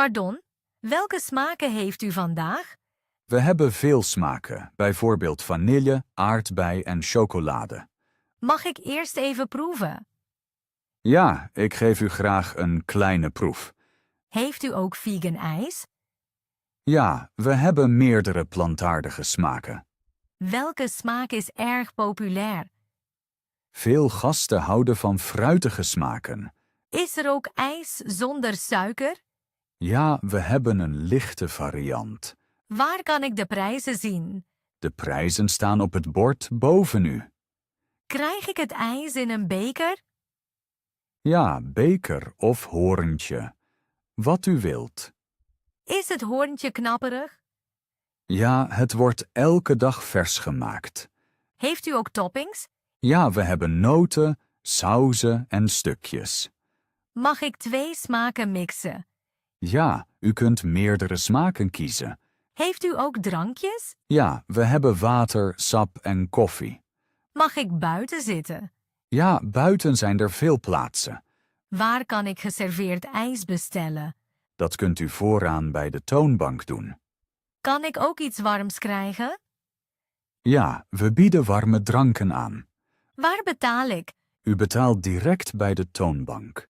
Pardon, welke smaken heeft u vandaag? We hebben veel smaken, bijvoorbeeld vanille, aardbei en chocolade. Mag ik eerst even proeven? Ja, ik geef u graag een kleine proef. Heeft u ook vegan ijs? Ja, we hebben meerdere plantaardige smaken. Welke smaak is erg populair? Veel gasten houden van fruitige smaken. Is er ook ijs zonder suiker? Ja, we hebben een lichte variant. Waar kan ik de prijzen zien? De prijzen staan op het bord boven u. Krijg ik het ijs in een beker? Ja, beker of hoorntje. Wat u wilt. Is het hoorntje knapperig? Ja, het wordt elke dag vers gemaakt. Heeft u ook toppings? Ja, we hebben noten, sauzen en stukjes. Mag ik 2 smaken mixen? Ja, u kunt meerdere smaken kiezen. Heeft u ook drankjes? Ja, we hebben water, sap en koffie. Mag ik buiten zitten? Ja, buiten zijn er veel plaatsen. Waar kan ik geserveerd ijs bestellen? Dat kunt u vooraan bij de toonbank doen. Kan ik ook iets warms krijgen? Ja, we bieden warme dranken aan. Waar betaal ik? U betaalt direct bij de toonbank.